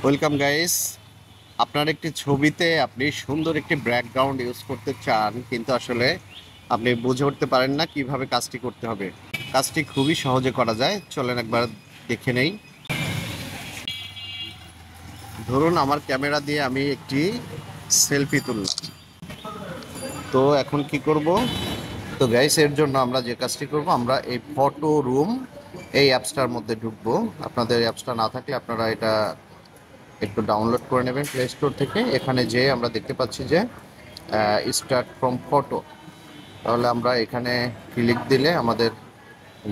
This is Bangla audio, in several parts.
Welcome guys. আপনার একটি ছবিতে আপনি সুন্দর একটি ব্যাকগ্রাউন্ড ইউজ করতে চান, কিন্তু আসলে আপনি বুঝে উঠতে পারেন না কিভাবে কাজটি করতে হবে। কাজটি খুবই সহজে করা যায়, চলেন একবার দেখে নেই। ধরুন আমার ক্যামেরা দিয়ে আমি একটি সেলফি তুললাম। তো এখন কি করব? তো গাইস, এর জন্য আমরা যে কাজটি করব, আমরা এই ফটো রুম এই অ্যাপসটার মধ্যে ঢুকবো। আপনাদের অ্যাপসটা না থাকলে আপনারা এটা একটু ডাউনলোড করে নেবেন প্লে স্টোর থেকে। এখানে যে আমরা দেখতে পাচ্ছি যে স্টার্ট ফ্রম ফটো, তাহলে আমরা এখানে ক্লিক দিলে আমাদের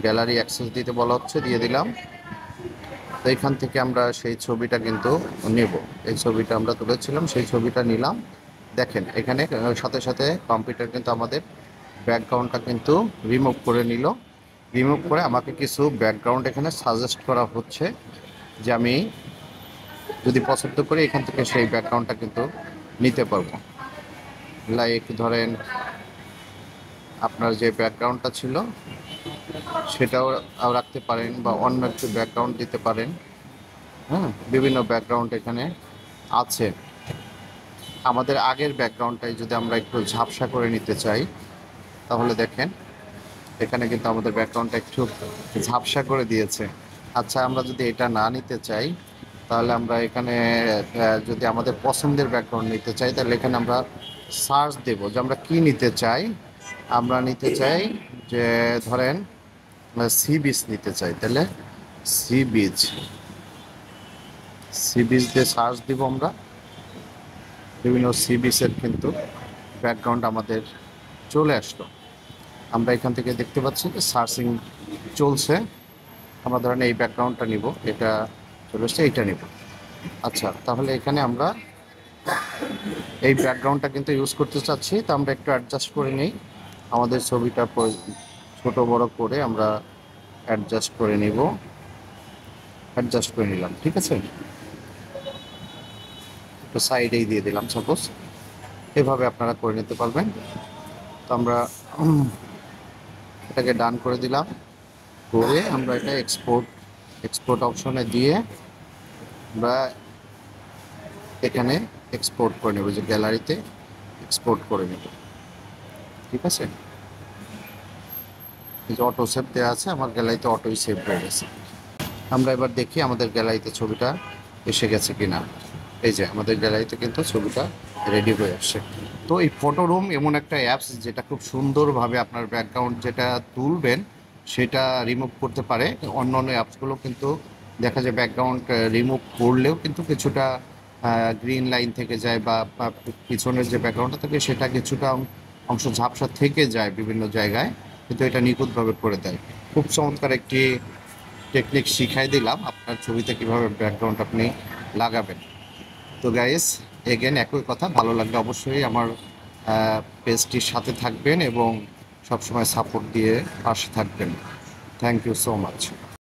গ্যালারি অ্যাক্সেস দিতে বলা হচ্ছে, দিয়ে দিলাম। তো এখান থেকে আমরা সেই ছবিটা কিন্তু নেব। এই ছবিটা আমরা তুলেছিলাম, সেই ছবিটা নিলাম। দেখেন এখানে সাথে সাথে কম্পিউটার কিন্তু আমাদের ব্যাকগ্রাউন্ডটা কিন্তু রিমুভ করে নিল। রিমুভ করে আমাকে কিছু ব্যাকগ্রাউন্ড এখানে সাজেস্ট করা হচ্ছে, যে আমি যদি পছন্দ করি এখান থেকে সেই ব্যাকগ্রাউন্ডটা কিন্তু নিতে পারবো। লাইক ধরেন আপনার যে ব্যাকগ্রাউন্ডটা ছিল সেটাও রাখতে পারেন, বা অন্য একটু ব্যাকগ্রাউন্ড দিতে পারেন। হ্যাঁ, বিভিন্ন ব্যাকগ্রাউন্ড এখানে আছে। আমাদের আগের ব্যাকগ্রাউন্ডটাই যদি আমরা একটু ঝাপসা করে নিতে চাই, তাহলে দেখেন এখানে কিন্তু আমাদের ব্যাকগ্রাউন্ডটা একটু ঝাপসা করে দিয়েছে। আচ্ছা, আমরা যদি এটা না নিতে চাই, তাহলে আমরা এখানে যদি আমাদের পছন্দের ব্যাকগ্রাউন্ড নিতে চাই, তাহলে এখানে আমরা সার্চ দেব যে আমরা কি নিতে চাই। আমরা নিতে চাই যে ধরেন সি বিচ নিতে চাই, তাহলে সি বিচ, সি বিচ দিয়ে সার্চ দিব আমরা। বিভিন্ন সি বিচের কিন্তু ব্যাকগ্রাউন্ড আমাদের চলে আসলো। আমরা এখান থেকে দেখতে পাচ্ছি যে সার্চিং চলছে। আমরা ধরেন এই ব্যাকগ্রাউন্ডটা নিব, এটা চলে আসছে, এইটা নিব। আচ্ছা, তাহলে এখানে আমরা এই ব্যাকগ্রাউন্ডটা কিন্তু ইউজ করতে চাচ্ছি, তো আমরা একটু অ্যাডজাস্ট করে নিই। আমাদের ছবিটা ছোট বড় করে আমরা অ্যাডজাস্ট করে নিব। অ্যাডজাস্ট করে নিলাম, ঠিক আছে। একটু সাইডেই দিয়ে দিলাম সাপোজ। এভাবে আপনারা করে নিতে পারবেন। তো আমরা এটাকে ডান করে দিলাম। করে আমরা এটা এক্সপোর্ট এক্সপোর্ট অপশনে দিয়ে আমরা এখানে এক্সপোর্ট করে নেব, যে গ্যালারিতে এক্সপোর্ট করে নেব, ঠিক আছে। এই যে অটো সেভ দেওয়া আছে, আমার গ্যালারিতে অটোই সেভ হয়ে গেছে। আমরা এবার দেখি আমাদের গ্যালারিতে ছবিটা এসে গেছে কিনা। এই যে আমাদের গ্যালারিতে কিন্তু ছবিটা রেডি হয়ে আসছে। তো এই ফটো রুম এমন একটা অ্যাপস যেটা খুব সুন্দরভাবে আপনার ব্যাকগ্রাউন্ড যেটা তুলবেন সেটা রিমুভ করতে পারে। অন্য অন্য অ্যাপসগুলো কিন্তু দেখা যায় ব্যাকগ্রাউন্ড রিমুভ করলেও কিন্তু কিছুটা গ্রিন লাইন থেকে যায়, বা পিছনের যে ব্যাকগ্রাউন্ডটা থাকে সেটা কিছুটা অংশ ঝাপসা থেকে যায় বিভিন্ন জায়গায়, কিন্তু এটা নিখুঁতভাবে করে দেয়। খুব চমৎকার একটি টেকনিক শিখাই দিলাম আপনার ছবিতে কিভাবে ব্যাকগ্রাউন্ড আপনি লাগাবেন। তো গাইস, এগেন একই কথা, ভালো লাগলে অবশ্যই আমার পেজটির সাথে থাকবেন এবং সবসময় সাপোর্ট দিয়ে পাশে থাকবেন। Thank you so much.